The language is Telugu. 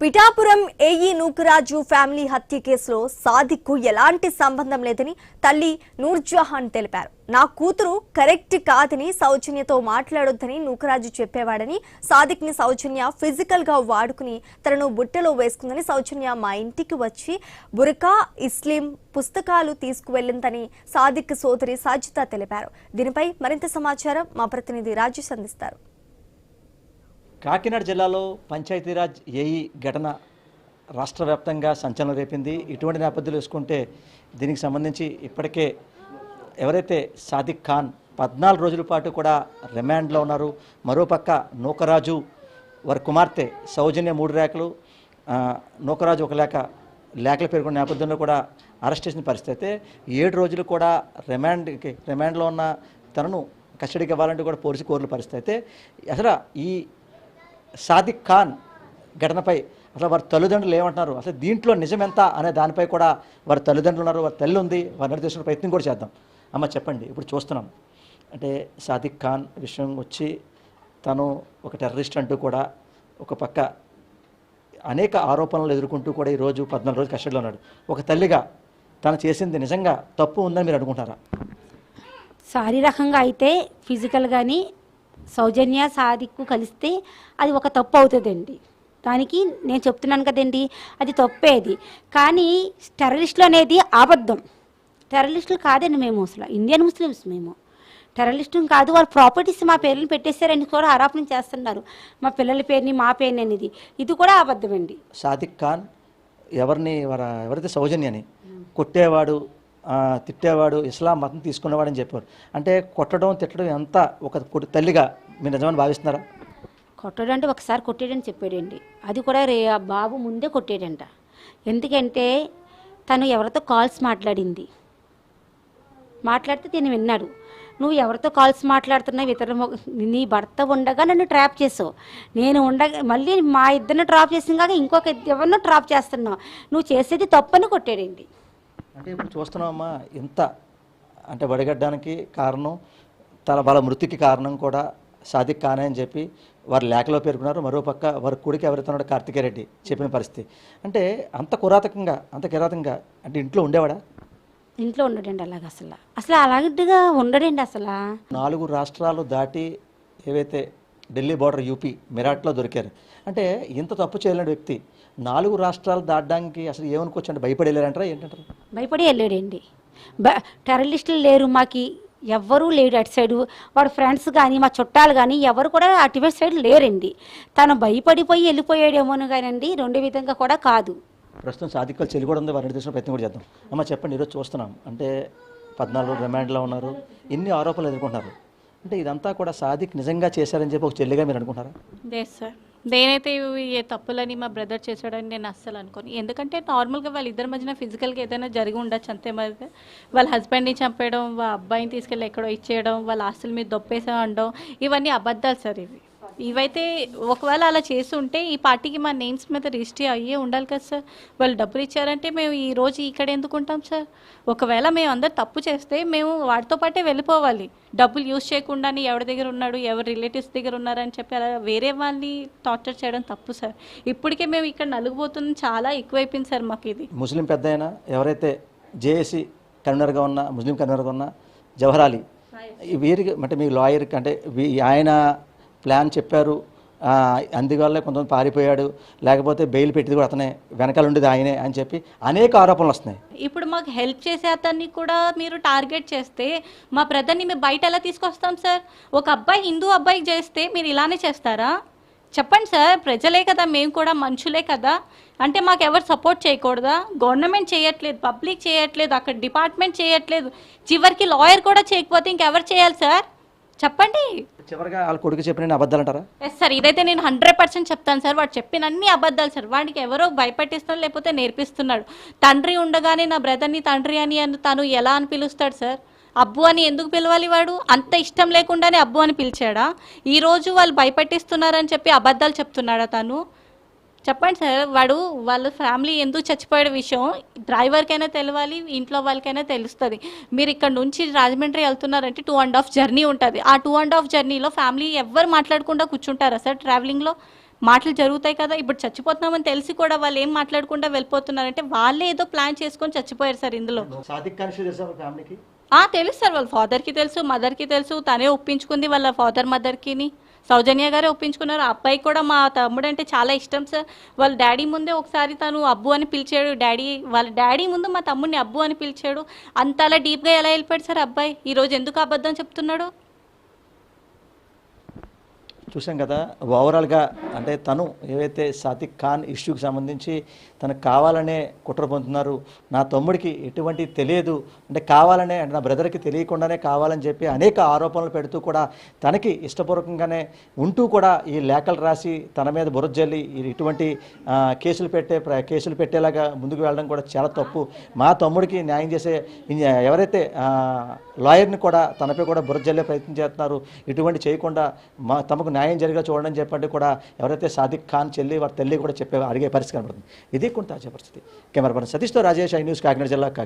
పిఠాపురం ఏఈ నూకరాజు ఫ్యామిలీ హత్య కేసులో సాదిక్కు ఎలాంటి సంబంధం లేదని తల్లి నూర్జహాన్ తెలిపారు. నా కూతురు కరెక్ట్ కాదని సౌజన్యతో మాట్లాడొద్దని నూకరాజు చెప్పేవాడని, సాదిక్ ని సౌజన్య ఫిజికల్ గా వాడుకుని తనను బుట్టలో వేసుకుందని, సౌజన్య మా ఇంటికి వచ్చి బురకా ఇస్లాం పుస్తకాలు తీసుకువెళ్లిందని సాదిక్ సోదరి సాజితా తెలిపారు. దీనిపై మరింత సమాచారం మా ప్రతినిధి రాజేష్ అందిస్తారు. కాకినాడ జిల్లాలో పంచాయతీరాజ్ ఏఈ ఘటన రాష్ట్ర వ్యాప్తంగా సంచలనం రేపింది. ఇటువంటి నేపథ్యంలో చూసుకుంటే దీనికి సంబంధించి ఇప్పటికే ఎవరైతే సాదిక్ ఖాన్ 14 రోజుల పాటు కూడా రిమాండ్లో ఉన్నారు. మరోపక్క నూకరాజు వారి కుమార్తె సౌజన్య 3 రేఖలు, నూకరాజు 1 లేఖలు పేర్కొన్న నేపథ్యంలో కూడా అరెస్ట్ చేసిన పరిస్థితి. అయితే 7 రోజులు కూడా రిమాండ్లో ఉన్న తనను కస్టడీకి ఇవ్వాలంటే కూడా పోలీసు కోరిన పరిస్థితి. అయితే అసలు ఈ సాదిక్ ఖాన్ ఘటనపై అసలు వారి తల్లిదండ్రులు ఏమంటున్నారు, అసలు దీంట్లో నిజం ఎంత అనే దానిపై కూడా వారి తల్లిదండ్రులు ఉన్నారు, వారి తల్లి ఉంది, వారిని తీసుకునే ప్రయత్నం కూడా చేద్దాం. అమ్మ చెప్పండి, ఇప్పుడు చూస్తున్నాం అంటే సాదిక్ ఖాన్ విషయం వచ్చి తను ఒక టెర్రరిస్ట్ అంటూ కూడా ఒక పక్క అనేక ఆరోపణలు ఎదుర్కొంటూ కూడా ఈరోజు 14 రోజులు కస్టడీలో ఉన్నాడు. ఒక తల్లిగా తను చేసింది నిజంగా తప్పు ఉందని మీరు అనుకుంటారా? శారీరకంగా అయితే ఫిజికల్ కానీ సౌజన్య సాదిక్కు కలిస్తే అది ఒక తప్పు అవుతుందండి. దానికి నేను చెప్తున్నాను కదండి, అది తప్పేది. కానీ టెర్రరిస్టులు అనేది అబద్ధం. టెర్రరిస్టులు కాదండి, మేము అసలు ఇండియన్ ముస్లిమ్స్, మేము టెర్రరిస్టు కాదు. వాళ్ళ ప్రాపర్టీస్ మా పేర్లను పెట్టేశారని కూడా ఆరోపణ చేస్తున్నారు. మా పిల్లల పేరుని మా పేరుని అనేది, ఇది కూడా అబద్ధం అండి. సాదిక్ ఖాన్ ఎవరైతే సౌజన్యని కొట్టేవాడు, తిట్టేవాడు, ఇస్లాం మతం తీసుకునేవాడని చెప్పారు. అంటే కొట్టడం తిట్టడం ఎంత ఒక తల్లిగా మీరు నిజమని భావిస్తున్నారా? కొట్టడం అంటే ఒకసారి కొట్టాడని చెప్పాడండి. అది కూడా బాబు ముందే కొట్టాడంట. ఎందుకంటే తను ఎవరితో కాల్స్ మాట్లాడితే తిని విన్నాడు. నువ్వు ఎవరితో కాల్స్ మాట్లాడుతున్నావు, నీ భర్త ఉండగా నన్ను ట్రాప్ చేసావు, నేను ఉండగా మళ్ళీ మా ఇద్దరిని ట్రాప్ చేసిన కాక ఇంకొక ఎవరినో ట్రాప్ చేస్తున్నావు, నువ్వు చేసేది తప్పని కొట్టాడండి. అంటే ఇప్పుడు చూస్తున్నామమ్మా, ఇంత అంటే వడిగడ్డానికి కారణం వాళ్ళ మృతికి కారణం కూడా సాదిక్ ఖాన్ అని చెప్పి వారి లేఖలో పేర్కొన్నారు. మరోపక్క వారి కొడుకు ఎవరైతే ఉన్నాడో కార్తికేయ రెడ్డి చెప్పిన పరిస్థితి. అంటే అంత కిరాతకంగా అంటే ఇంట్లో ఉండేవాడా? ఇంట్లో ఉండడండి. అసలు అలాంటిగా ఉండడండి. అసలు 4 రాష్ట్రాలు దాటి ఏవైతే ఢిల్లీ బార్డర్ యూపీ మిరాట్లో దొరికారు. అంటే ఇంత తప్పు చేయలేని వ్యక్తి 4 రాష్ట్రాలు దాటడానికి అసలు ఏమనుకోవచ్చు, అంటే భయపడి వెళ్ళారంటారా ఏంటంటారు? భయపడి వెళ్ళాడండి. టెర్రరిస్టులు లేరు, మాకు ఎవ్వరూ లేడు అటు సైడు. వాడు ఫ్రెండ్స్ కానీ మా చుట్టాలు కానీ ఎవరు కూడా అటువైపు సైడ్ లేరండి. తను భయపడిపోయి వెళ్ళిపోయాడేమోను కానండి, 2 విధంగా కూడా కాదు. ప్రస్తుతం సాదిక్ వాళ్ళ చెల్లి కూడా ఉంది, వారిని తీసుకునే ప్రయత్నం కూడా చేద్దాం. అమ్మ చెప్పండి, ఈరోజు చూస్తున్నాం అంటే 14 రోజులు రిమాండ్లో ఉన్నారు, ఇన్ని ఆరోపణలు ఎదుర్కొంటున్నారు. అంటే ఇదంతా కూడా సాదిక్ నిజంగా చేశారని చెప్పి ఒక చెల్లిగా మీరు అనుకుంటారా? లేదు సార్, నేనైతే ఏ తప్పులని మా బ్రదర్ చేశాడని నేను అస్సలు అనుకోను. ఎందుకంటే నార్మల్గా వాళ్ళిద్దరి మధ్యన ఫిజికల్గా ఏదైనా జరిగి ఉండొచ్చు అంతే. మరి వాళ్ళ హస్బెండ్ని చంపేయడం, వాళ్ళ అబ్బాయిని తీసుకెళ్ళి ఎక్కడో ఇచ్చేయడం, వాళ్ళ ఆస్తుల మీద దొప్పేసా అనడం, ఇవన్నీ అబద్ధాలు సార్. ఇవైతే ఒకవేళ అలా చేసి ఉంటే ఈ పార్టీకి మా నేమ్స్ మీద రిజిస్ట్రీ అయ్యే ఉండాలి కదా సార్. వాళ్ళు డబ్బులు ఇచ్చారంటే మేము ఈరోజు ఇక్కడ ఎందుకు ఉంటాం సార్? ఒకవేళ మేము అందరు తప్పు చేస్తే మేము వాటితో పాటే వెళ్ళిపోవాలి. డబ్బులు యూజ్ చేయకుండానే ఎవరి దగ్గర ఉన్నాడు, ఎవరి రిలేటివ్స్ దగ్గర ఉన్నారని చెప్పి అలా వేరే వాళ్ళని టార్చర్ చేయడం తప్పు సార్. ఇప్పటికే మేము ఇక్కడ నలుగుపోతుంది చాలా ఎక్కువైపోయింది సార్ మాకు. ఇది ముస్లిం పెద్ద అయినా ఎవరైతే జేఏసీ కన్వీనర్గా ఉన్న ముస్లిం కన్వీనర్గా ఉన్న జవహర్ అలీ, వీరికి అంటే మీ లాయర్కి అంటే ఆయన ప్లాన్ చెప్పారు, అందువల్ల కొంతమంది పారిపోయాడు, లేకపోతే బెయిల్ పెట్టింది కూడా అతనే, వెనకాల ఉండేది ఆయనే అని చెప్పి అనేక ఆరోపణలు వస్తున్నాయి. ఇప్పుడు మాకు హెల్ప్ చేసే అతన్ని కూడా మీరు టార్గెట్ చేస్తే మా బ్రదర్ని మేము బయట ఎలా తీసుకొస్తాం సార్? ఒక అబ్బాయి హిందూ అబ్బాయికి చేస్తే మీరు ఇలానే చేస్తారా? చెప్పండి సార్, ప్రజలే కదా, మేము కూడా మనుషులే కదా. అంటే మాకు ఎవరు సపోర్ట్ చేయకూడదా? గవర్నమెంట్ చేయట్లేదు, పబ్లిక్ చేయట్లేదు, అక్కడ డిపార్ట్మెంట్ చేయట్లేదు, చివరికి లాయర్ కూడా చేయకపోతే ఇంకెవరు చేయాలి సార్? చెప్పండి. చివరిగా వాళ్ళ కొడుకు చెప్పిన అబద్ధాలు అంటారా? ఎస్ సార్, ఇదైతే నేను 100% చెప్తాను సార్. వాడు చెప్పిన అన్ని అబద్ధాలు సార్. వాడికి ఎవరో భయపెట్టిస్తున్నాడు, లేకపోతే నేర్పిస్తున్నాడు. తండ్రి ఉండగానే నా బ్రదర్ని తండ్రి అని తను ఎలా అని పిలుస్తాడు సార్? అబ్బు అని ఎందుకు పిలవాలి? వాడు అంత ఇష్టం లేకుండానే అబ్బు అని పిలిచాడా? ఈరోజు వాళ్ళు భయపెట్టిస్తున్నారని చెప్పి అబద్ధాలు చెప్తున్నాడా తను? చెప్పండి సార్. వాళ్ళ ఫ్యామిలీ ఎందుకు చచ్చిపోయే విషయం డ్రైవర్కైనా తెలియాలి, ఇంట్లో వాళ్ళకైనా తెలుస్తుంది. మీరు ఇక్కడ నుంచి రాజమండ్రి వెళ్తున్నారంటే 2.5 జర్నీ ఉంటుంది. ఆ 2.5 జర్నీలో ఫ్యామిలీ ఎవ్వరు మాట్లాడకుండా కూర్చుంటారా సార్? ట్రావెలింగ్లో మాటలు జరుగుతాయి కదా. ఇప్పుడు చచ్చిపోతున్నామని తెలిసి కూడా వాళ్ళు ఏం మాట్లాడకుండా వెళ్ళిపోతున్నారంటే వాళ్ళే ఏదో ప్లాన్ చేసుకొని చచ్చిపోయారు సార్ ఇందులో. సాదిక్ ఖాన్ ఇష్యూ తెలుసా ఫ్యామిలీకి? తెలుసు సార్, వాళ్ళ ఫాదర్కి తెలుసు, మదర్కి తెలుసు, తనే ఒప్పించుకుంది వాళ్ళ ఫాదర్ మదర్కిని. సౌజన్య గారే ఒప్పించుకున్నారు. ఆ అబ్బాయి కూడా మా తమ్ముడు అంటే చాలా ఇష్టం సార్. వాళ్ళ డాడీ ముందే ఒకసారి తను అబ్బు అని పిలిచాడు. వాళ్ళ డాడీ ముందు మా తమ్ముడిని అబ్బు అని పిలిచాడు. అంతలా డీప్గా ఎలా వెళ్ళిపోయాడు సార్ అబ్బాయి? ఈరోజు ఎందుకు అబద్ధం చెప్తున్నాడు? చూసాం కదా ఓవరాల్గా. అంటే తను ఏవైతే సాదిక్ ఖాన్ ఇష్యూకి సంబంధించి తనకు కావాలనే కుట్ర పొందుతున్నారు, నా తమ్ముడికి ఎటువంటి తెలియదు అంటే కావాలనే, అంటే నా బ్రదర్కి తెలియకుండానే కావాలని చెప్పి అనేక ఆరోపణలు పెడుతూ కూడా తనకి ఇష్టపూర్వకంగానే ఉంటూ కూడా ఈ లేఖలు రాసి తన మీద బురద జల్లి ఇటువంటి కేసులు పెట్టేలాగా ముందుకు వెళ్ళడం కూడా చాలా తప్పు. మా తమ్ముడికి న్యాయం చేసే ఎవరైతే లాయర్ని కూడా తనపై కూడా బురద జల్లే ప్రయత్నం చేస్తున్నారు. ఇటువంటి చేయకుండా తమకు న్యాయం జరిగా చూడండి చెప్పండి కూడా ఎవరైతే సాదిక్ ఖాన్ చెల్లి వారి తల్లి కూడా అడిగే పరిస్థితి కనబడుతుంది. ఇది కొంత తాజా పరిస్థితి. కెమెరా పర్సన్ సతీష్తో రాజేష్, ఐ న్యూస్, కాకినాడ జిల్లా, కాకినాడ.